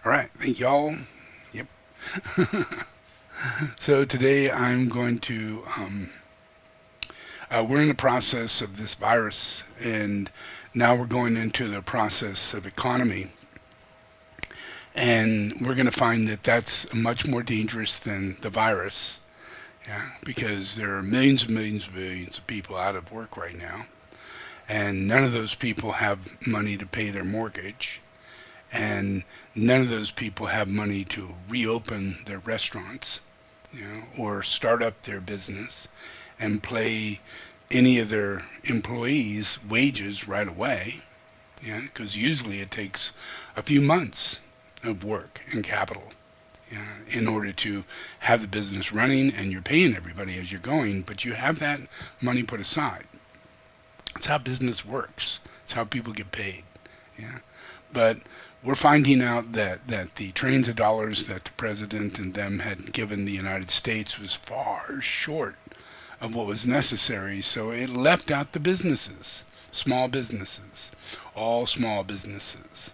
All right, thank y'all. Yep. So today I'm going to, we're in the process of this virus, and now we're going into the process of economy. And we're going to find that that's much more dangerous than the virus, yeah, because there are millions and millions and millions of people out of work right now, and none of those people have money to pay their mortgage, and none of those people have money to reopen their restaurants, or start up their business and pay any of their employees wages right away, because usually it takes a few months of work and capital, in order to have the business running, and you're paying everybody as you're going, but you have that money put aside. That's how business works. It's how people get paid. Yeah. But we're finding out that the trillions of dollars that the president and them had given the United States was far short of what was necessary, so it left out the businesses, small businesses. All small businesses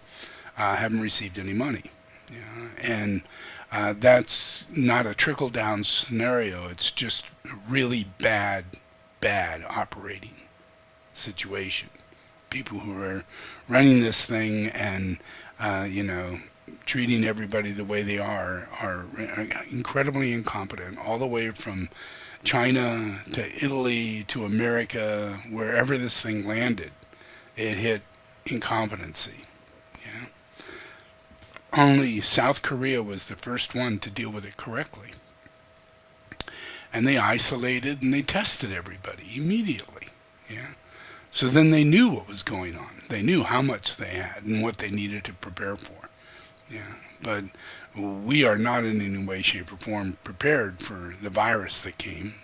haven't received any money. And that's not a trickle-down scenario. It's just a really bad operating situation. People who are running this thing and treating everybody the way they are incredibly incompetent, all the way from China to Italy to America. Wherever this thing landed, it hit incompetency. Yeah. Only South Korea was the first one to deal with it correctly. And they isolated and they tested everybody immediately. Yeah. So then they knew what was going on. They knew how much they had and what they needed to prepare for. Yeah. But we are not in any way, shape, or form prepared for the virus that came,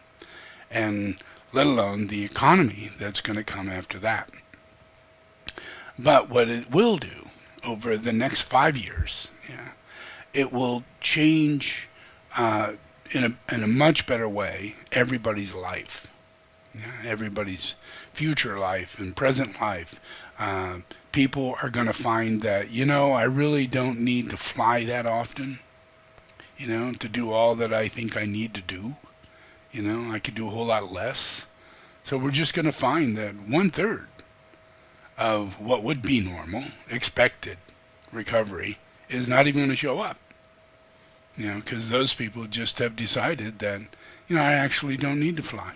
and let alone the economy that's going to come after that. But what it will do over the next 5 years, it will change in a much better way everybody's life, everybody's future life and present life. People are going to find that, I really don't need to fly that often, to do all that I think I need to do. I could do a whole lot less. So we're just going to find that 1/3 of what would be normal, expected recovery, is not even going to show up. Because those people just have decided that, I actually don't need to fly.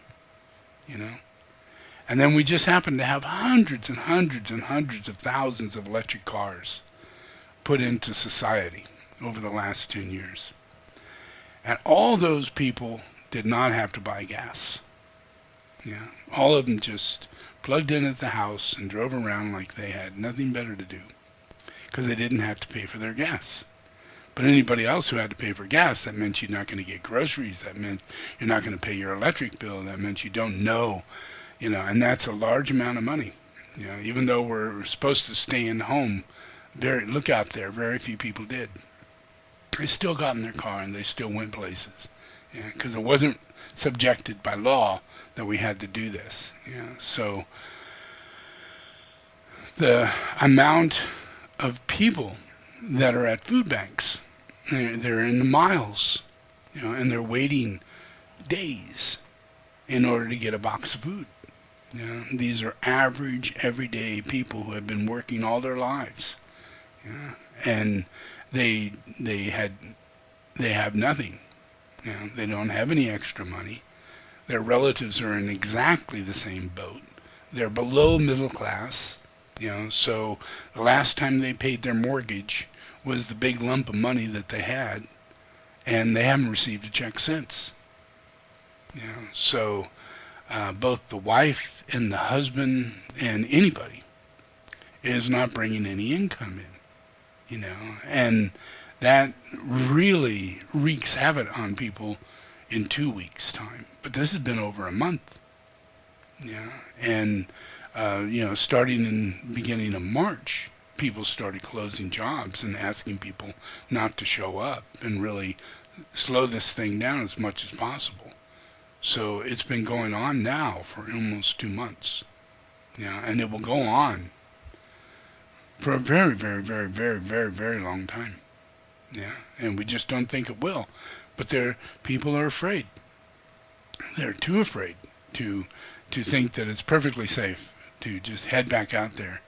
And then we just happen to have hundreds and hundreds and hundreds of thousands of electric cars put into society over the last 10 years. And all those people did not have to buy gas. All of them just plugged in at the house and drove around like they had nothing better to do, because they didn't have to pay for their gas. But anybody else who had to pay for gas, that meant you're not going to get groceries. That meant you're not going to pay your electric bill. That meant you don't know. And that's a large amount of money. Even though we're supposed to stay in home, look out there, very few people did. They still got in their car and they still went places. Because it wasn't subjected by law that we had to do this. So the amount of people that are at food banks, they're in the miles, and they're waiting days in order to get a box of food. These are average, everyday people who have been working all their lives, and they have nothing. They don't have any extra money. Their relatives are in exactly the same boat. They're below middle class. So the last time they paid their mortgage was the big lump of money that they had, and they haven't received a check since. So both the wife and the husband and anybody is not bringing any income in, and that really wreaks havoc on people in 2 weeks' time. But this has been over a month, and starting in the beginning of March, people started closing jobs and asking people not to show up and really slow this thing down as much as possible. So it's been going on now for almost 2 months. And it will go on for a very, very, very, very, very, very long time. Yeah, and we just don't think it will. But people are afraid. They're too afraid to think that it's perfectly safe to just head back out there,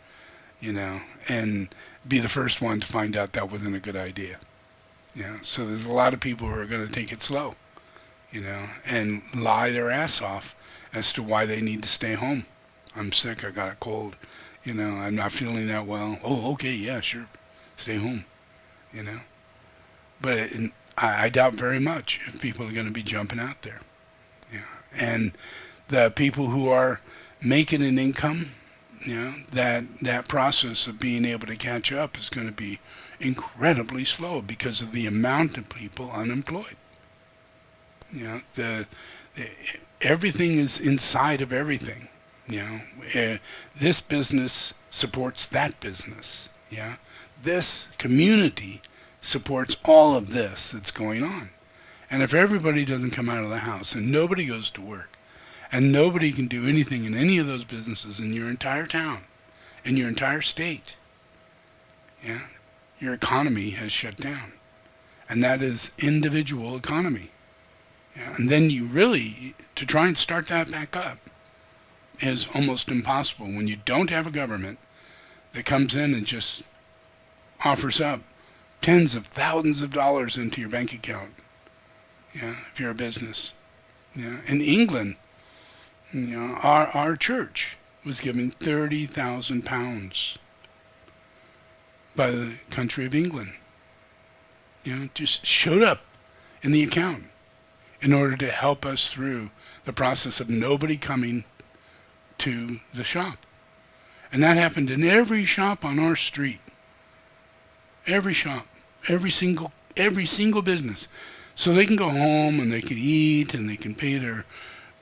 and be the first one to find out that wasn't a good idea. Yeah, so there's a lot of people who are going to take it slow, and lie their ass off as to why they need to stay home. I'm sick, I got a cold, I'm not feeling that well. Oh, okay, yeah, sure, stay home, you know. But I doubt very much if people are going to be jumping out there. Yeah, and the people who are making an income, that process of being able to catch up is going to be incredibly slow because of the amount of people unemployed. The everything is inside of everything. This business supports that business. Yeah, this community supports all of this that's going on. And if everybody doesn't come out of the house and nobody goes to work and nobody can do anything in any of those businesses in your entire town, in your entire state, your economy has shut down. And that is individual economy. And then to try and start that back up is almost impossible when you don't have a government that comes in and just offers up tens of thousands of dollars into your bank account. If you're a business. In England, our church was given £30,000 by the country of England. Just showed up in the account in order to help us through the process of nobody coming to the shop. And that happened in every shop on our street. Every shop, every single business. So they can go home and they can eat and they can pay their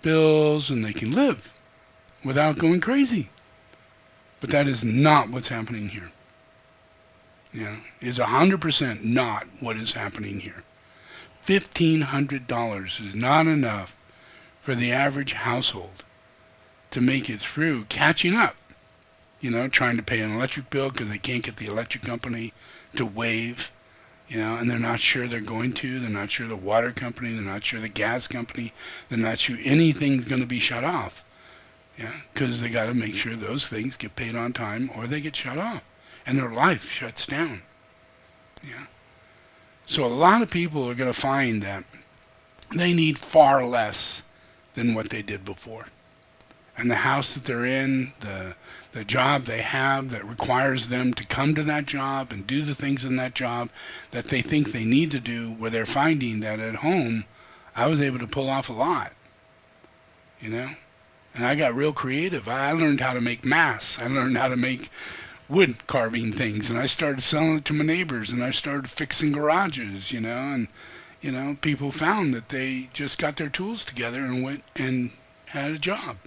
bills and they can live without going crazy. But that is not what's happening here. Is 100% not what is happening here. $1,500 is not enough for the average household to make it through catching up. Trying to pay an electric bill because they can't get the electric company to waive. And they're not sure they're going to. They're not sure the water company. They're not sure the gas company. They're not sure anything's going to be shut off. Because they got to make sure those things get paid on time or they get shut off. And their life shuts down. So a lot of people are going to find that they need far less than what they did before. And the house that they're in, the job they have that requires them to come to that job and do the things in that job that they think they need to do, where they're finding that at home, I was able to pull off a lot. And I got real creative. I learned how to make masks. I learned how to make wood carving things, and I started selling it to my neighbors, and I started fixing garages, and people found that they just got their tools together and went and had a job.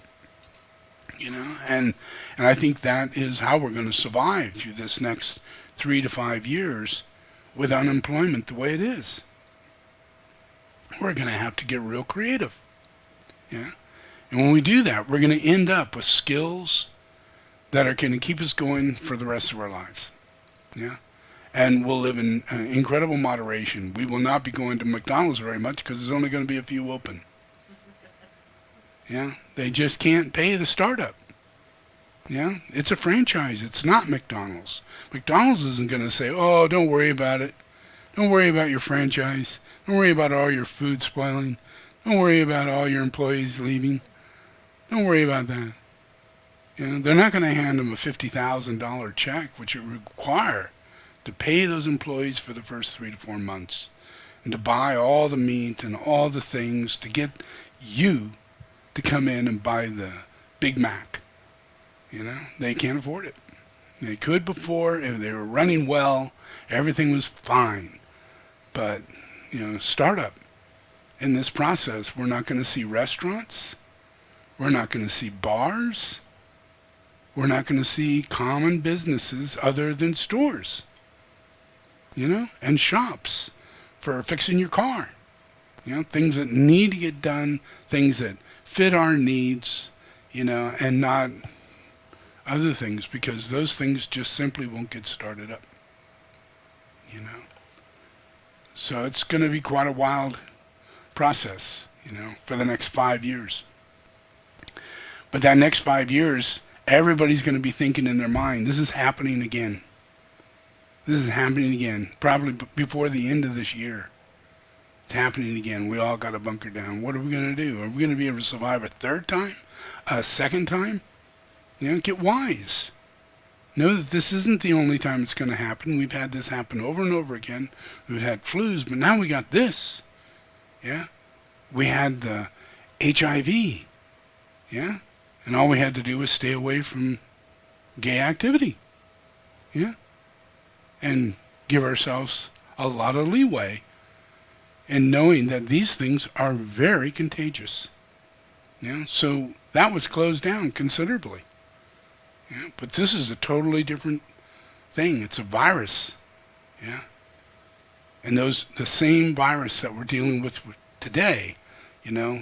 And I think that is how we're going to survive through this next 3 to 5 years with unemployment the way it is. We're going to have to get real creative. And when we do that, we're going to end up with skills that are going to keep us going for the rest of our lives. And we'll live in incredible moderation. We will not be going to McDonald's very much because there's only going to be a few open. They just can't pay the startup. It's a franchise. It's not McDonald's. McDonald's isn't going to say, oh, don't worry about it. Don't worry about your franchise. Don't worry about all your food spoiling. Don't worry about all your employees leaving. Don't worry about that. They're not going to hand them a $50,000 check, which it would require to pay those employees for the first 3 to 4 months and to buy all the meat and all the things to get you to come in and buy the Big Mac. They can't afford it. They could before, if they were running well, everything was fine. But, startup. In this process, we're not going to see restaurants. We're not going to see bars. We're not going to see common businesses other than stores. And shops for fixing your car. Things that need to get done, things that fit our needs, and not other things, because those things just simply won't get started up. So it's going to be quite a wild process, for the next 5 years. But that next 5 years, everybody's going to be thinking in their mind, this is happening again. This is happening again, probably before the end of this year. It's happening again. We all got to bunker down. What are we going to do? Are we going to be able to survive a third time? A second time? Get wise. Know that this isn't the only time it's going to happen. We've had this happen over and over again. We've had flus, but now we got this. Yeah? We had the HIV. Yeah? And all we had to do was stay away from gay activity. Yeah? And give ourselves a lot of leeway in knowing that these things are very contagious. Yeah? So that was closed down considerably. Yeah? But this is a totally different thing. It's a virus. Yeah? And the same virus that we're dealing with today,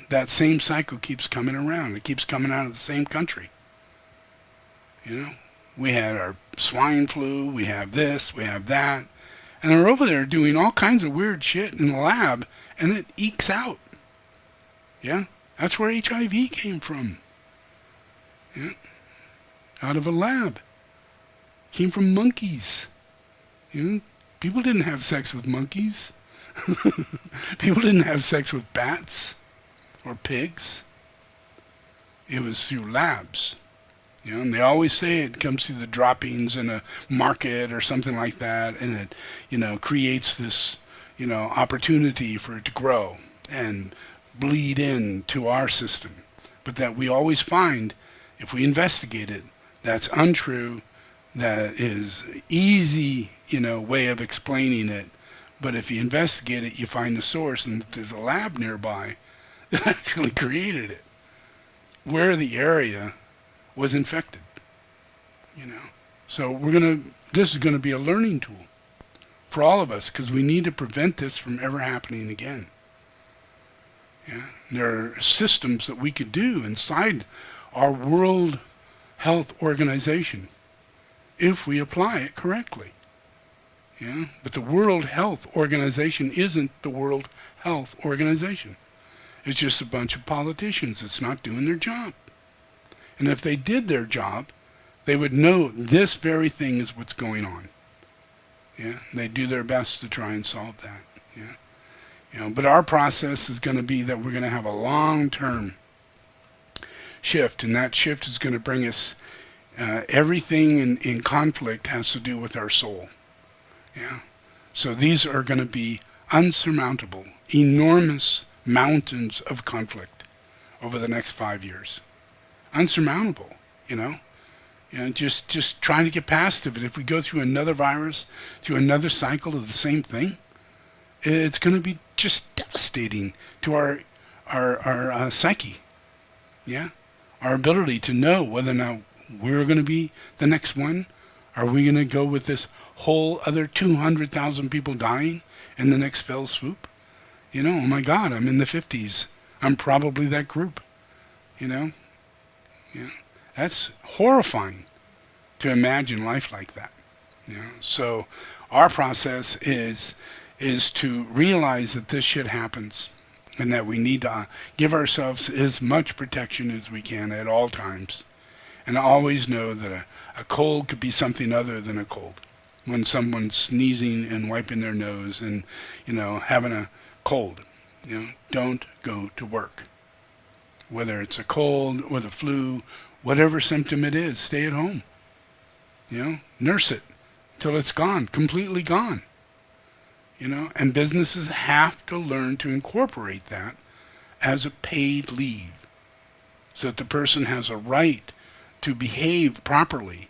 that same cycle keeps coming around. It keeps coming out of the same country. We had our swine flu, we have this, we have that. And they're over there doing all kinds of weird shit in the lab, and it ekes out. Yeah? That's where HIV came from. Yeah? Out of a lab. Came from monkeys. People didn't have sex with monkeys. People didn't have sex with bats or pigs. It was through labs. And they always say it comes through the droppings in a market or something like that, and it, creates this, opportunity for it to grow and bleed into our system. But that we always find, if we investigate it, that's untrue, that is easy, way of explaining it. But if you investigate it, you find the source, and there's a lab nearby that actually created it, where the area was infected. So this is going to be a learning tool for all of us, because we need to prevent this from ever happening again. Yeah? There are systems that we could do inside our World Health Organization if we apply it correctly. Yeah? But the World Health Organization isn't the World Health Organization. It's just a bunch of politicians that's not doing their job. And if they did their job, they would know this very thing is what's going on. Yeah? And they do their best to try and solve that. Yeah? But our process is going to be that we're going to have a long-term shift, and that shift is going to bring us everything in conflict has to do with our soul. Yeah? So these are going to be unsurmountable, enormous mountains of conflict over the next 5 years. Unsurmountable, just trying to get past it. If we go through another virus, through another cycle of the same thing, it's going to be just devastating to our psyche. Yeah, our ability to know whether or not we're going to be the next one. Are we going to go with this whole other 200,000 people dying in the next fell swoop? Oh my God, I'm in the 50s. I'm probably that group. Yeah, that's horrifying to imagine life like that. So our process is to realize that this shit happens, and that we need to give ourselves as much protection as we can at all times, and always know that a cold could be something other than a cold. When someone's sneezing and wiping their nose and having a cold, don't go to work. Whether it's a cold or the flu, whatever symptom it is, stay at home. Nurse it till it's gone, completely gone. And businesses have to learn to incorporate that as a paid leave, so that the person has a right to behave properly,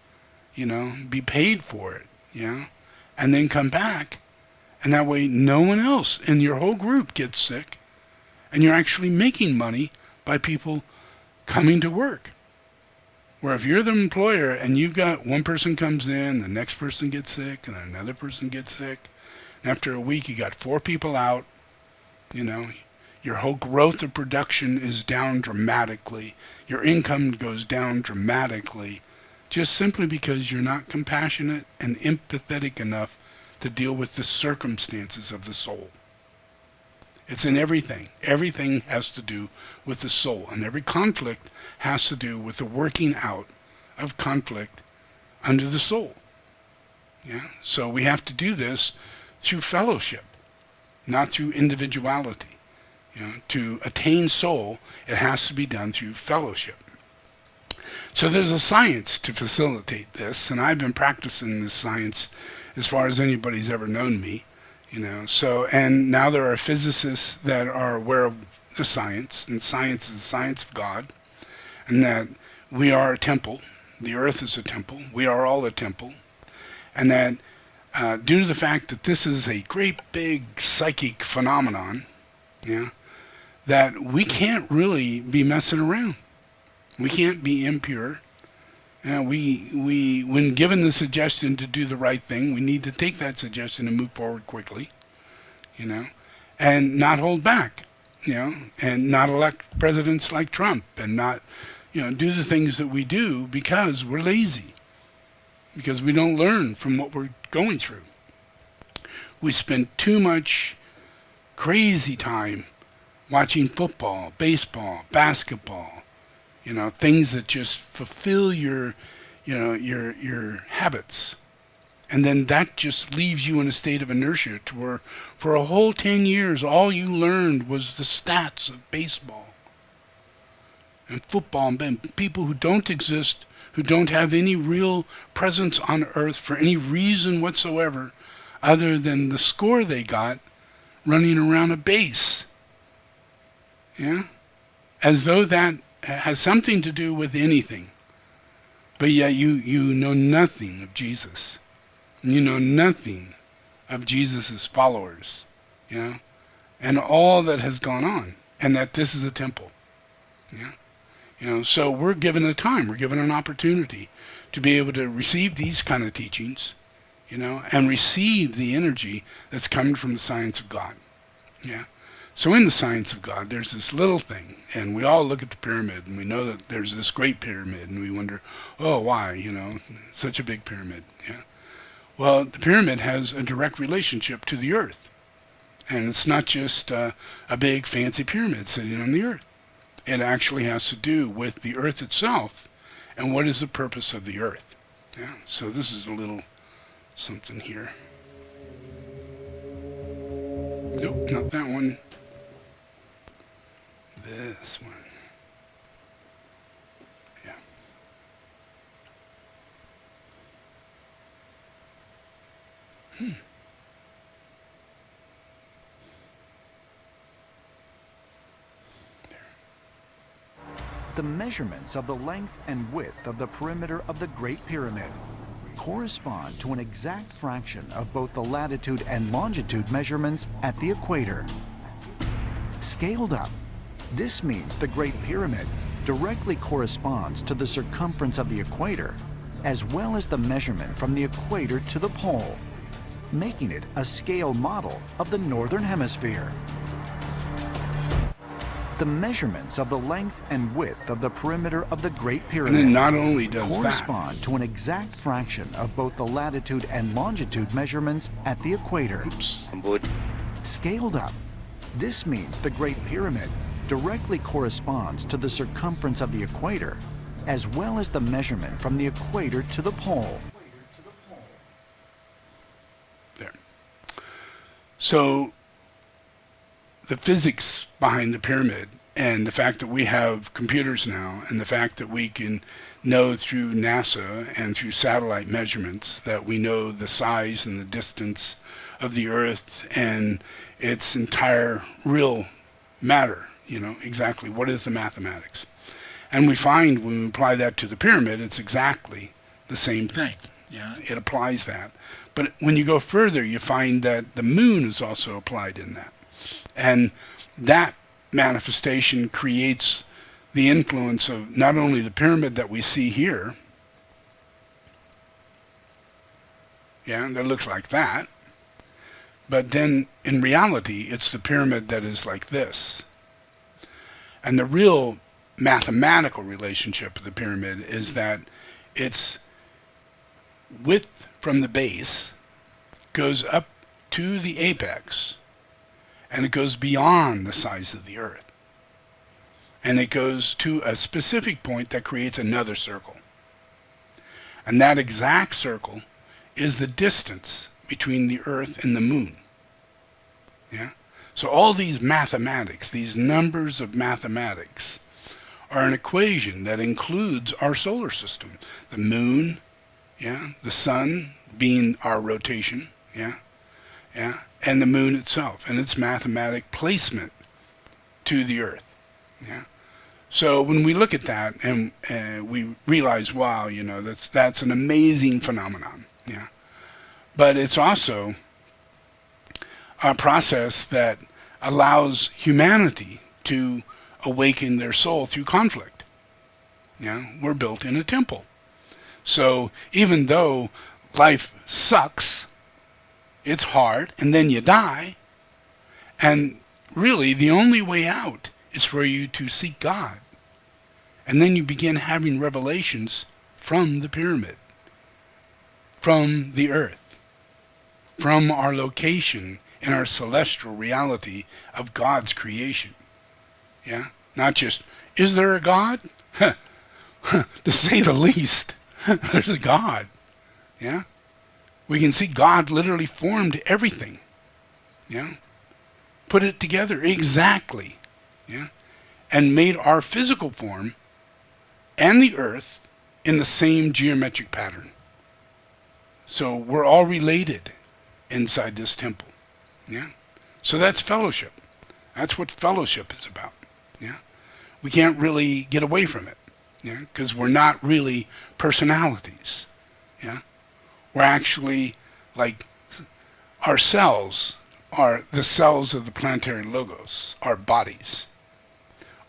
be paid for it, and then come back. And that way no one else in your whole group gets sick, and you're actually making money by people coming to work. Where if you're the employer and you've got one person comes in, the next person gets sick, and another person gets sick, and after a week you got 4 people out, your whole growth of production is down dramatically. Your income goes down dramatically, just simply because you're not compassionate and empathetic enough to deal with the circumstances of the soul. It's in everything. Everything has to do with the soul, and every conflict has to do with the working out of conflict under the soul. Yeah? So we have to do this through fellowship, not through individuality. To attain soul, it has to be done through fellowship. So there's a science to facilitate this, and I've been practicing this science as far as anybody's ever known me. So, and now there are physicists that are aware of the science, and science is the science of God, and that we are a temple, the earth is a temple, we are all a temple, and that due to the fact that this is a great big psychic phenomenon, that we can't really be messing around. We can't be impure. We when given the suggestion to do the right thing, we need to take that suggestion and move forward quickly, and not hold back, and not elect presidents like Trump, and not, do the things that we do because we're lazy, because we don't learn from what we're going through. We spend too much crazy time watching football, baseball, basketball, things that just fulfill your habits. And then that just leaves you in a state of inertia to where for a whole 10 years, all you learned was the stats of baseball and football, and people who don't exist, who don't have any real presence on earth for any reason whatsoever other than the score they got running around a base. As though that has something to do with anything. But yet you know nothing of Jesus. You know nothing of Jesus' followers. And all that has gone on. And that this is a temple. So we're given a time, we're given an opportunity to be able to receive these kind of teachings, and receive the energy that's coming from the science of God. So in the science of God, there's this little thing, and we all look at the pyramid, and we know that there's this great pyramid, and we wonder, oh, why, such a big pyramid. Well, the pyramid has a direct relationship to the earth, and it's not just a big fancy pyramid sitting on the earth. It actually has to do with the earth itself, and what is the purpose of the earth. So this is a little something here. Nope, not that one. This one. The measurements of the length and width of the perimeter of the Great Pyramid correspond to an exact fraction of both the latitude and longitude measurements at the equator. Scaled up, this means the Great Pyramid directly corresponds to the circumference of the equator, as well as the measurement from the equator to the pole, making it a scale model of the Northern Hemisphere. The measurements of the length and width of the perimeter of the Great Pyramid and it not only does correspond to an exact fraction of both the latitude and longitude measurements at the equator. Scaled up, this means the Great Pyramid directly corresponds to the circumference of the equator, as well as the measurement from the equator to the pole. There. So the physics behind the pyramid, and the fact that we have computers now, and the fact that we can know through NASA and through satellite measurements that we know the size and the distance of the earth and its entire real matter, exactly what is the mathematics. And we find when we apply that to the pyramid, it's exactly the same thing. It applies that. But when you go further, you find that the moon is also applied in that. And that manifestation creates the influence of not only the pyramid that we see here, that looks like that, but then in reality, it's the pyramid that is like this. And the real mathematical relationship of the pyramid is that its width from the base goes up to the apex, and it goes beyond the size of the earth. And it goes to a specific point that creates another circle. And that exact circle is the distance between the earth and the moon. Yeah? So all these mathematics, these numbers of mathematics, are an equation that includes our solar system. The moon, yeah, the sun being our rotation, yeah, and the moon itself and its mathematic placement to the earth, yeah. So when we look at that and we realize, wow, that's an amazing phenomenon, yeah. But it's also a process that allows humanity to awaken their soul through conflict. Yeah, we're built in a temple. So even though life sucks, it's hard, and then you die, and really the only way out is for you to seek God. And then you begin having revelations from the pyramid, from the earth, from our location in our celestial reality of God's creation. Yeah? Not just, is there a God? To say the least, there's a God. Yeah? We can see God literally formed everything. Yeah? Put it together exactly. Yeah? And made our physical form and the earth in the same geometric pattern. So we're all related inside this temple. Yeah? So that's fellowship. That's what fellowship is about. Yeah? We can't really get away from it. Yeah? Because we're not really personalities. Yeah? We're actually like our cells are the cells of the planetary logos, our bodies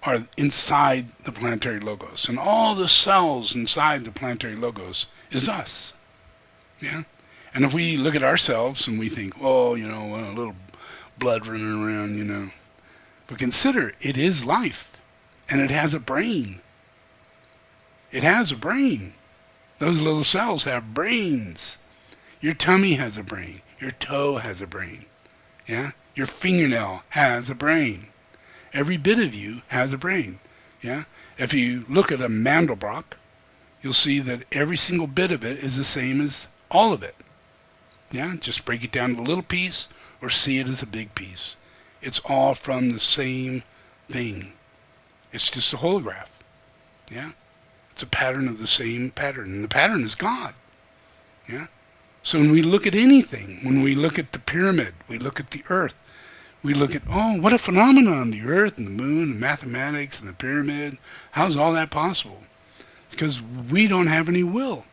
are inside the planetary logos. And all the cells inside the planetary logos is us. Yeah? And if we look at ourselves and we think, oh, a little blood running around, But consider, it is life. And it has a brain. It has a brain. Those little cells have brains. Your tummy has a brain. Your toe has a brain. Yeah? Your fingernail has a brain. Every bit of you has a brain. Yeah? If you look at a Mandelbrot, you'll see that every single bit of it is the same as all of it. Yeah? Just break it down to a little piece or see it as a big piece. It's all from the same thing. It's just a holograph. Yeah? It's a pattern of the same pattern. And the pattern is God. Yeah? So when we look at anything, when we look at the pyramid, we look at the earth, we look at, oh, what a phenomenon, the earth and the moon and mathematics and the pyramid. How's all that possible? Because we don't have any will.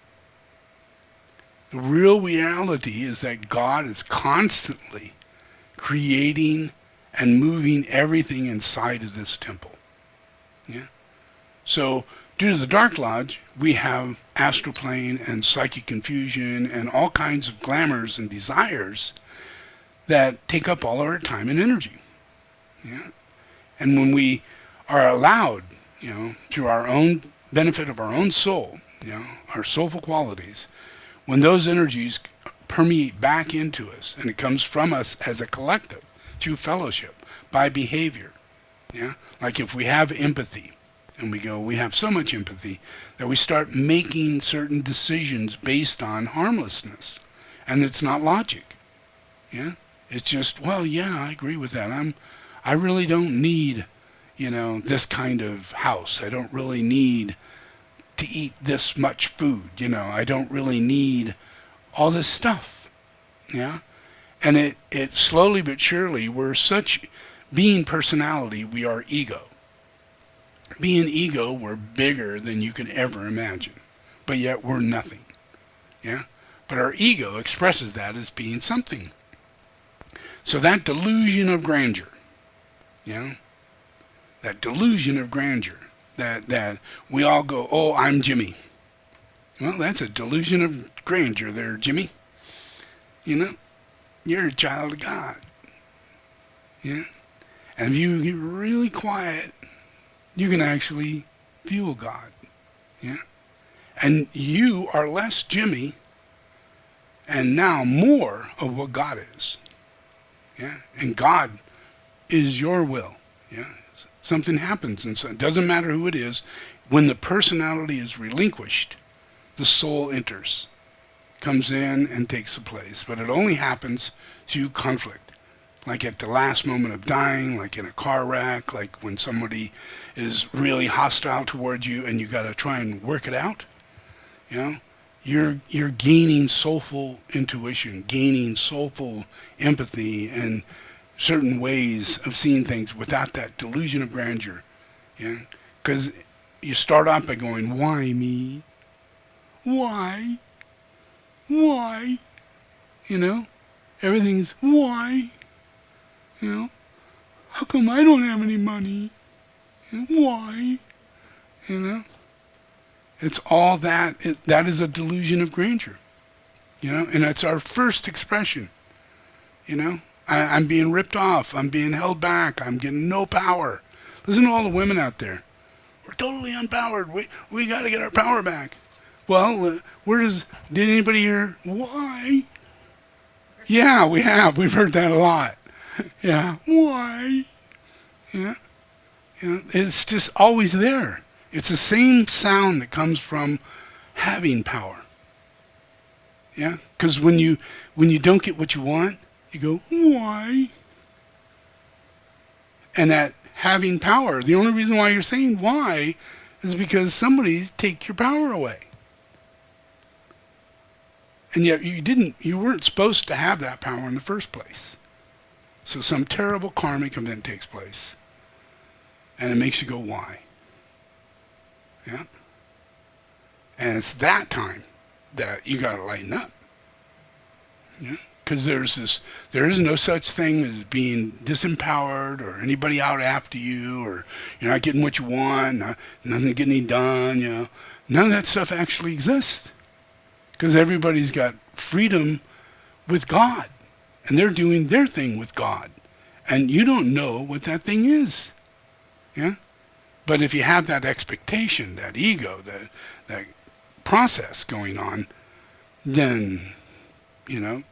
The real reality is that God is constantly creating and moving everything inside of this temple. Yeah? So due to the Dark Lodge, we have astral plane and psychic confusion and all kinds of glamours and desires that take up all our time and energy. Yeah? And when we are allowed, through our own benefit of our own soul, our soulful qualities, when those energies permeate back into us and it comes from us as a collective through fellowship, by behavior. Yeah? Like if we have empathy, and we have so much empathy that we start making certain decisions based on harmlessness. And it's not logic. Yeah? It's just, well, yeah, I agree with that. I really don't need, this kind of house. I don't really need to eat this much food. I don't really need all this stuff. Yeah? And it slowly but surely, being personality, we are ego. Being ego, we're bigger than you can ever imagine. But yet we're nothing. Yeah? But our ego expresses that as being something. So that delusion of grandeur, that delusion of grandeur, that we all go, oh, I'm Jimmy. Well, that's a delusion of grandeur there, Jimmy. You're a child of God. Yeah? And if you get really quiet, you can actually feel God. Yeah? And you are less Jimmy and now more of what God is. Yeah, and God is your will. Yeah, something happens, and so it doesn't matter who it is. When the personality is relinquished, the soul enters, comes in, and takes the place. But it only happens through conflict, like at the last moment of dying, like in a car wreck, like when somebody is really hostile towards you, and you got to try and work it out. You know, you're gaining soulful intuition, gaining soulful empathy, and certain ways of seeing things without that delusion of grandeur. Yeah, because you start off by going, "Why me? Why? Why?" You know, everything's why. You know, how come I don't have any money? Why? You know, it's all that. That is a delusion of grandeur. You know, and it's our first expression. You know, I'm being ripped off. I'm being held back. I'm getting no power. Listen to all the women out there. We're totally unpowered. We got to get our power back. Well, did anybody hear why? Yeah, we have. We've heard that a lot. Yeah, why? Yeah, it's just always there. It's the same sound that comes from having power. Yeah, because when you don't get what you want, you go, why? And that having power, the only reason why you're saying why is because somebody's take your power away. And yet you weren't supposed to have that power in the first place. So some terrible karmic event takes place. And it makes you go, why? Yeah? And it's that time that you got to lighten up. Yeah? Because there is no such thing as being disempowered or anybody out after you or you're not getting what you want, nothing getting done, you know. None of that stuff actually exists. Because everybody's got freedom with God. And they're doing their thing with God. And you don't know what that thing is. Yeah? But if you have that expectation, that ego, that process going on, then, you know,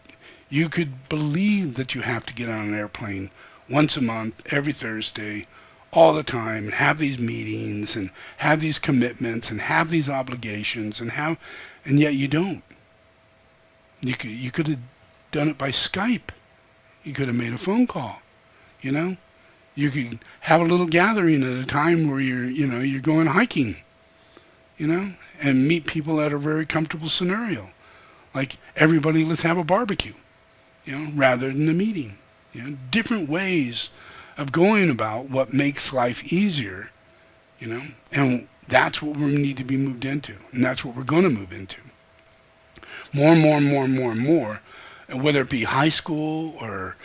you could believe that you have to get on an airplane once a month, every Thursday, all the time, and have these meetings, and have these commitments, and have these obligations, and yet you don't. You could have done it by Skype. You could have made a phone call. You know, you could have a little gathering at a time where you're going hiking. You know, and meet people at a very comfortable scenario, like everybody, let's have a barbecue. You know, rather than a meeting. You know, different ways of going about what makes life easier. You know, and that's what we need to be moved into, and that's what we're going to move into. More and more and more and more and more, and whether it be high school or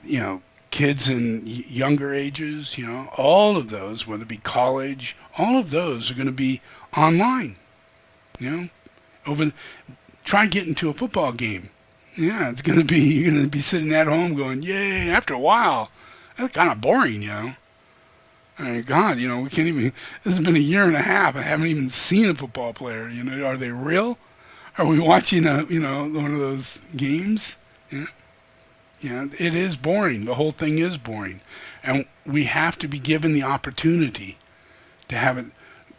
you know, kids in younger ages, you know, all of those, whether it be college, all of those are going to be online. You know, try getting to a football game. Yeah, you're going to be sitting at home going, yay, after a while. That's kind of boring, you know. I mean, God, you know, we can't even, this has been a year and a half. I haven't even seen a football player, you know. Are they real? Are we watching one of those games? Yeah. Yeah, it is boring. The whole thing is boring. And we have to be given the opportunity to have it,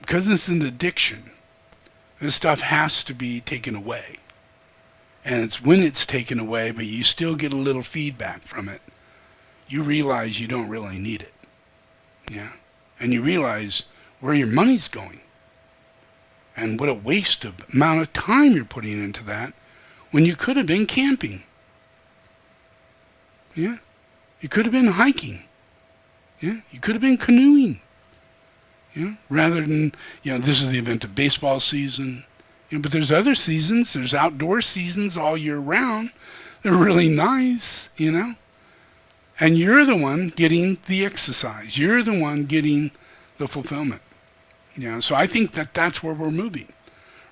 because it's an addiction. This stuff has to be taken away. And it's when it's taken away, but you still get a little feedback from it, you realize you don't really need it. Yeah? And you realize where your money's going. And what a waste of amount of time you're putting into that when you could have been camping. Yeah? You could have been hiking. Yeah? You could have been canoeing. Yeah? Rather than, you know, this is the event of baseball season. You know, but there's other seasons. There's outdoor seasons all year round. They're really nice, you know. And you're the one getting the exercise. You're the one getting the fulfillment. You know, so I think that that's where we're moving.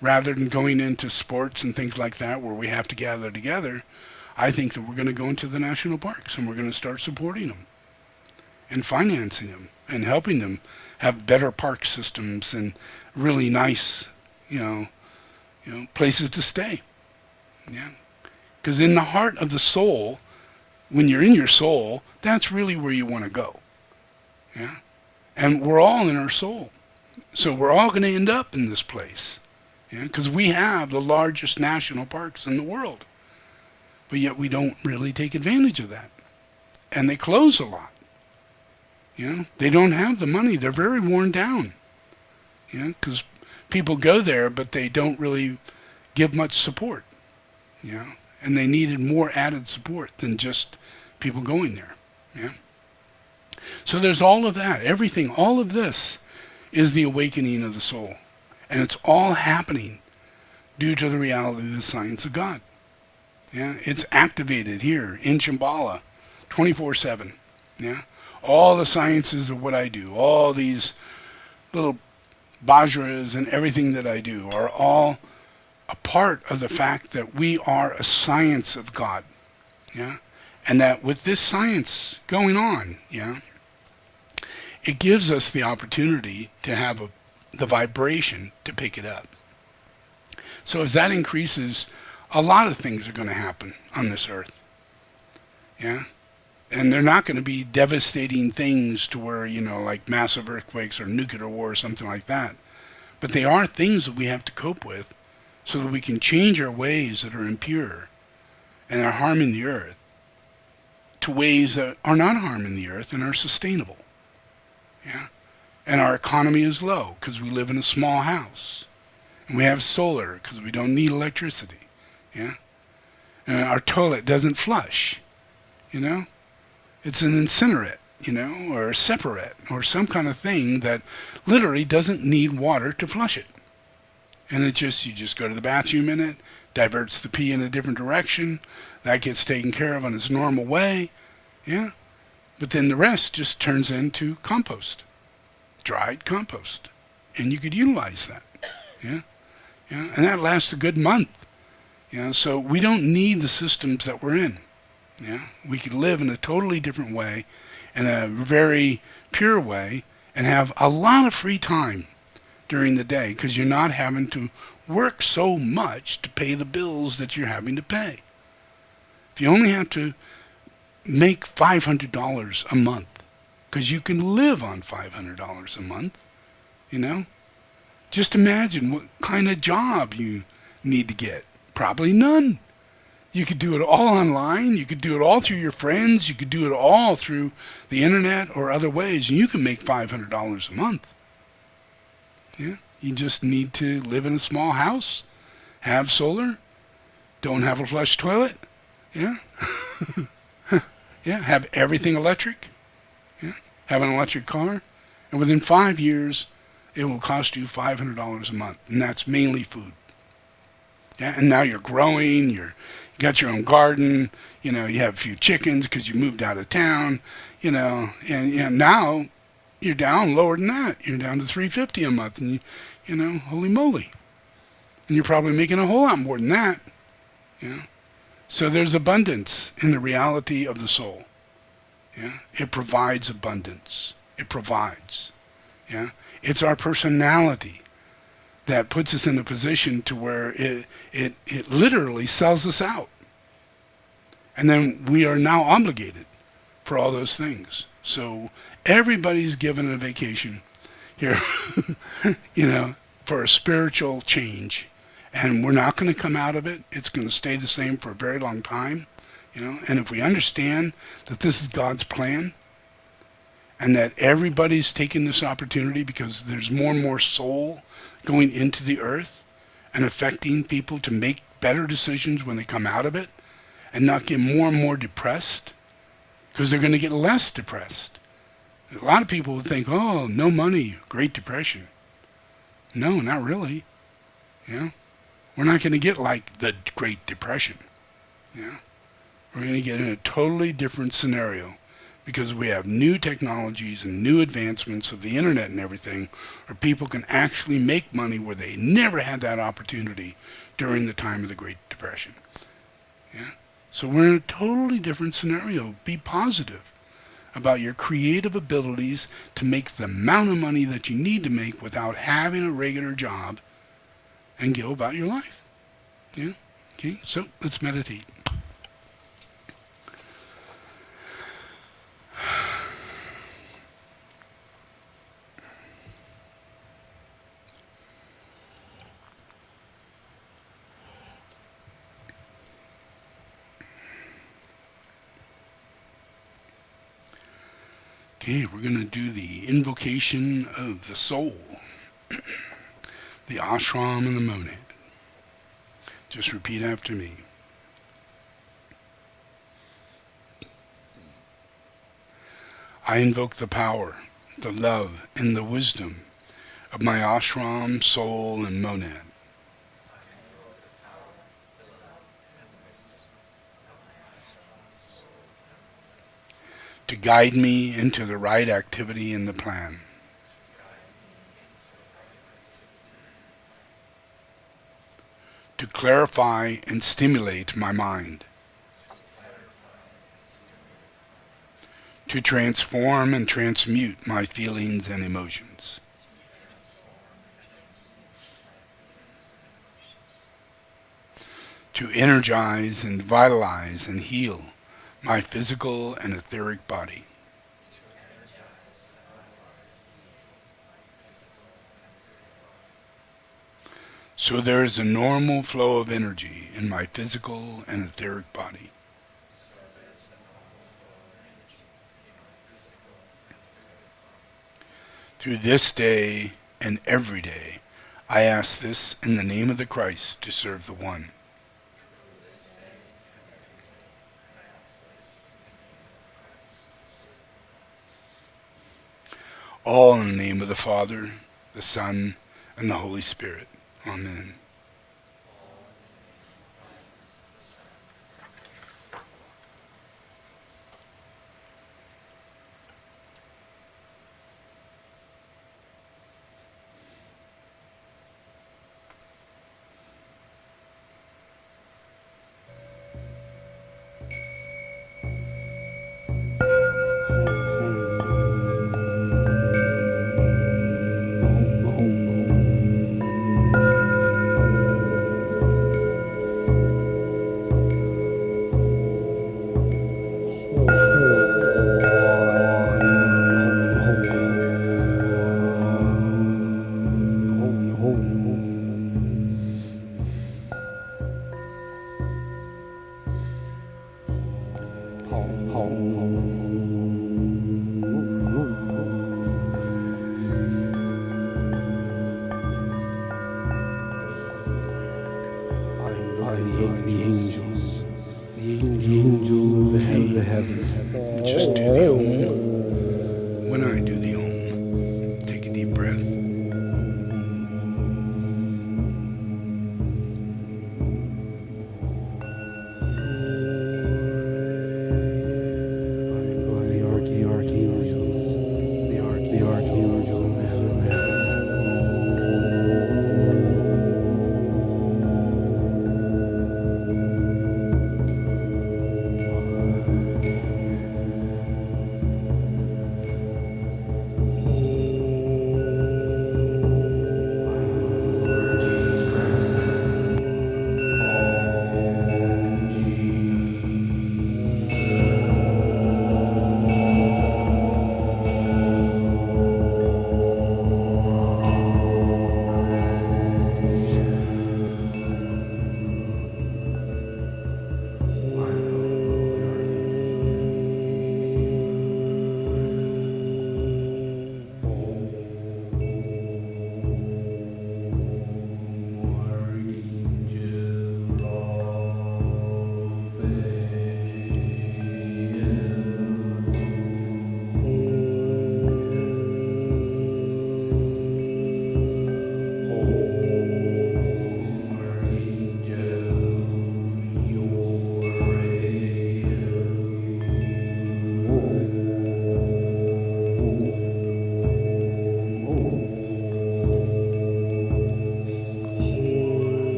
Rather than going into sports and things like that where we have to gather together, I think that we're going to go into the national parks and we're going to start supporting them and financing them and helping them have better park systems and really nice, you know, places to stay. Yeah. Because in the heart of the soul, when you're in your soul, that's really where you want to go. Yeah? And we're all in our soul. So we're all going to end up in this place. Yeah? Because we have the largest national parks in the world. But yet we don't really take advantage of that. And they close a lot. They don't have the money. They're very worn down. Because people go there, but they don't really give much support. And they needed more added support than just people going there. So there's all of that. Everything, all of this is the awakening of the soul. And it's all happening due to the reality of the science of God. It's activated here in Shambhala 24/7. All the sciences of what I do, all these little bajras and everything that I do are all a part of the fact that we are a science of God. And that with this science going on, it gives us the opportunity to have the vibration to pick it up. So as that increases, a lot of things are going to happen on this earth. And they're not going to be devastating things to where, like massive earthquakes or nuclear war or something like that. But they are things that we have to cope with so that we can change our ways that are impure and are harming the earth to ways that are not harming the earth and are sustainable. And our economy is low because we live in a small house. And we have solar because we don't need electricity. And our toilet doesn't flush. It's an incinerate, or a separate, or some kind of thing that literally doesn't need water to flush it. And you just go to the bathroom in it, diverts the pee in a different direction, that gets taken care of in its normal way, But then the rest just turns into compost, dried compost, and you could utilize that, and that lasts a good month, So we don't need the systems that we're in. We could live in a totally different way, in a very pure way, and have a lot of free time during the day because you're not having to work so much to pay the bills that you're having to pay. If you only have to make $500 a month, because you can live on $500 a month, just imagine what kind of job you need to get. Probably none. You could do it all online. You could do it all through your friends. You could do it all through the internet or other ways. And you can make $500 a month. You just need to live in a small house, have solar, don't have a flush toilet. Have everything electric. Have an electric car. And within 5 years, it will cost you $500 a month. And that's mainly food. And now you're growing, you got your own garden, you have a few chickens because you moved out of town, and now you're down lower than that. You're down to $350 a month, and holy moly. And you're probably making a whole lot more than that. So there's abundance in the reality of the soul. It provides abundance. It provides. It's our personality that puts us in a position to where it literally sells us out. And then we are now obligated for all those things. So everybody's given a vacation here, for a spiritual change. And we're not going to come out of it. It's going to stay the same for a very long time. And if we understand that this is God's plan, and that everybody's taking this opportunity because there's more and more soul going into the earth and affecting people to make better decisions when they come out of it and not get more and more depressed, because they're going to get less depressed. A lot of people would think, oh, no money, Great Depression. No, not really. We're not going to get like the Great Depression. We're going to get in a totally different scenario, because we have new technologies and new advancements of the internet and everything, where people can actually make money where they never had that opportunity during the time of the Great Depression. So we're in a totally different scenario. Be positive about your creative abilities to make the amount of money that you need to make without having a regular job, and go about your life. Okay, so let's meditate. Okay, we're going to do the invocation of the soul, the ashram and the monad. Just repeat after me. I invoke the power, the love, and the wisdom of my ashram, soul, and monad. To guide me into the right activity in the plan. To clarify and stimulate my mind. To transform and transmute my feelings and emotions. To energize and vitalize and heal my physical and etheric body. So there is a normal flow of energy in my physical and etheric body. Through this day and every day, I ask this in the name of the Christ to serve the One. All in the name of the Father, the Son, and the Holy Spirit. Amen. Just do the Om. When I do the Om, take a deep breath.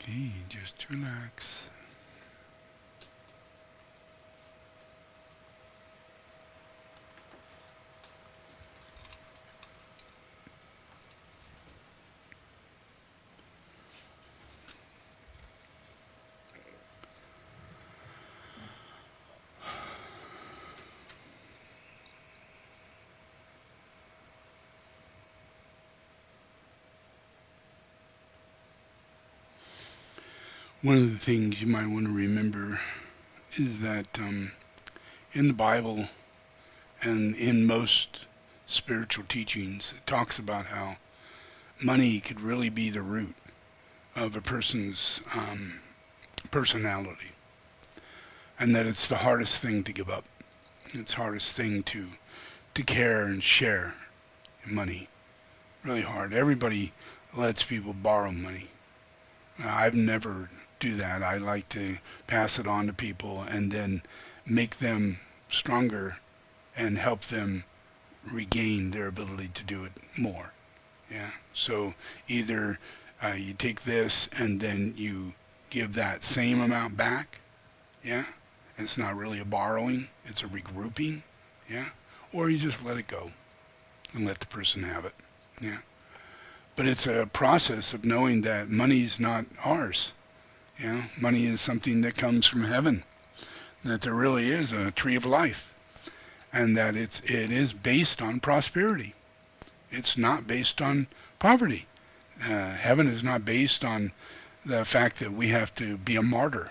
Okay, just relax. One of the things you might want to remember is that in the Bible and in most spiritual teachings, it talks about how money could really be the root of a person's personality, and that it's the hardest thing to give up. It's the hardest thing to care and share money. Really hard. Everybody lets people borrow money. I've never do that. I like to pass it on to people and then make them stronger and help them regain their ability to do it more. Yeah. So either you take this and then you give that same amount back. Yeah. It's not really a borrowing. It's a regrouping. Yeah. Or you just let it go and let the person have it. Yeah. But it's a process of knowing that money's not ours. Money is something that comes from heaven. That there really is a tree of life, and that it is based on prosperity. It's not based on poverty. Heaven is not based on the fact that we have to be a martyr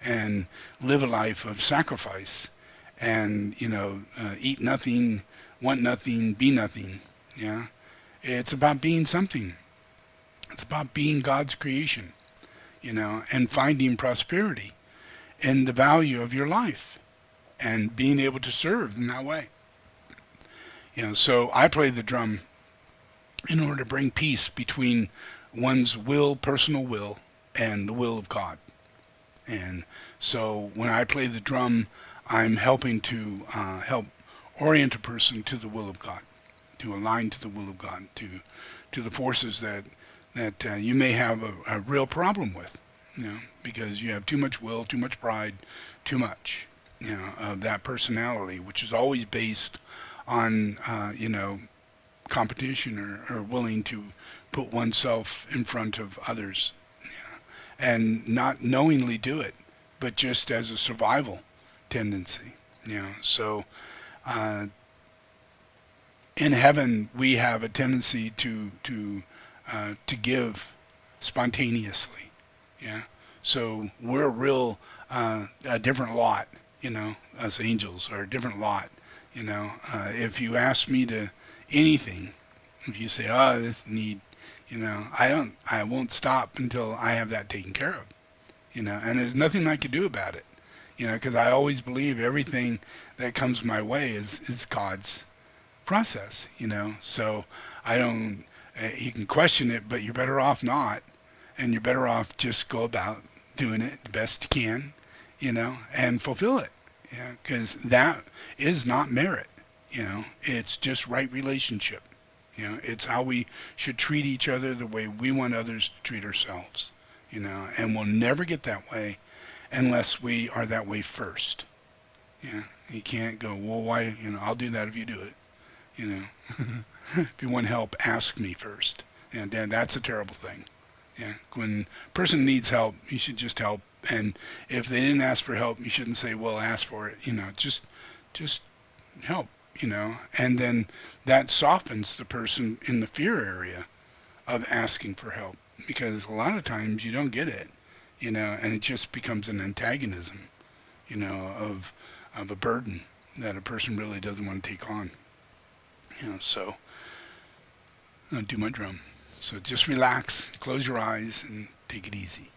and live a life of sacrifice, and eat nothing, want nothing, be nothing. Yeah. It's about being something. It's about being God's creation, and finding prosperity in the value of your life and being able to serve in that way. So I play the drum in order to bring peace between one's will, personal will, and the will of God. And so when I play the drum, I'm helping to help orient a person to the will of God, to align to the will of God, to the forces that you may have a real problem with, because you have too much will, too much pride, too much, of that personality, which is always based on, competition or willing to put oneself in front of others, and not knowingly do it, but just as a survival tendency, So, in heaven, we have a tendency to give spontaneously, So we're a different lot, us angels are a different lot, If you ask me to anything, if you say, "Oh, this need," I won't stop until I have that taken care of, And there's nothing I can do about it, because I always believe everything that comes my way is God's process, So I don't. You can question it, but you're better off not, and you're better off just go about doing it the best you can, and fulfill it, because that is not merit, It's just right relationship, It's how we should treat each other the way we want others to treat ourselves, And we'll never get that way unless we are that way first. You can't go, well, why? I'll do that if you do it. If you want help, ask me first. And that's a terrible thing. When a person needs help, you should just help. And if they didn't ask for help, you shouldn't say, well, ask for it. Just help, And then that softens the person in the fear area of asking for help. Because a lot of times you don't get it, and it just becomes an antagonism, of a burden that a person really doesn't want to take on. So I'll do my drum. So just relax, close your eyes, and Take it easy.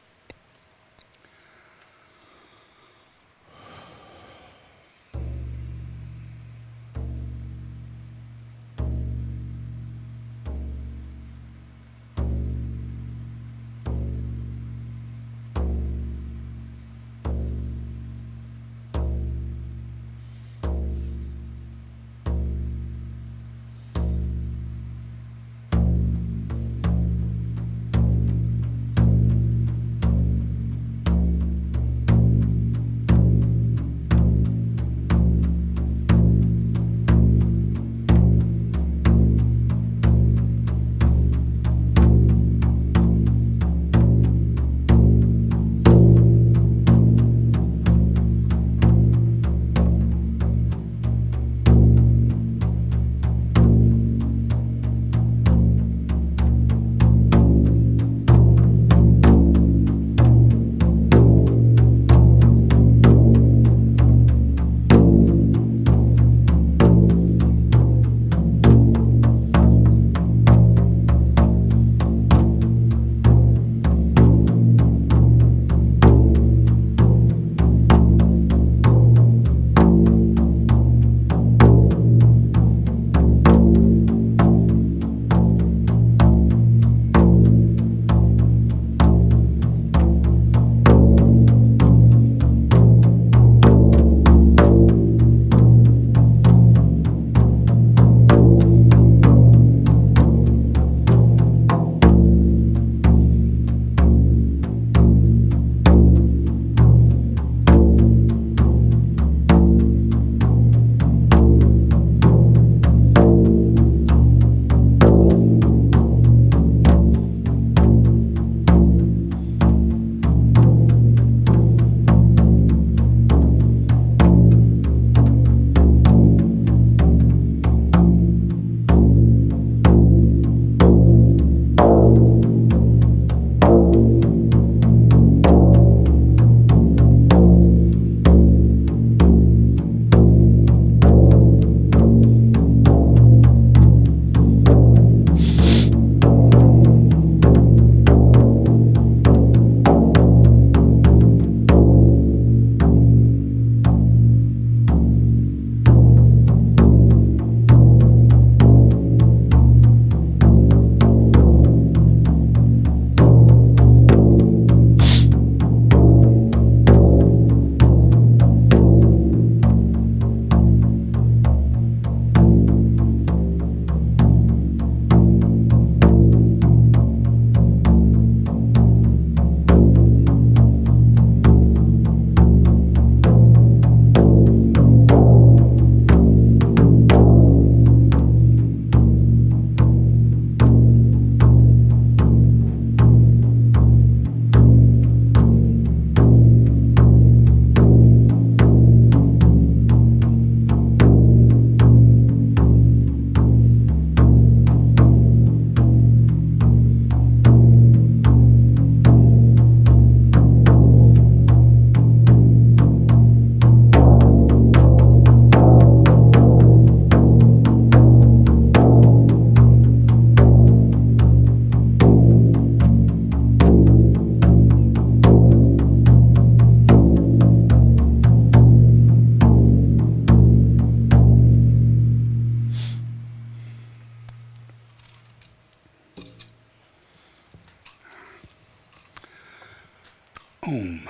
Om.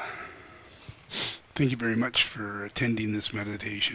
Thank you very much for attending this meditation.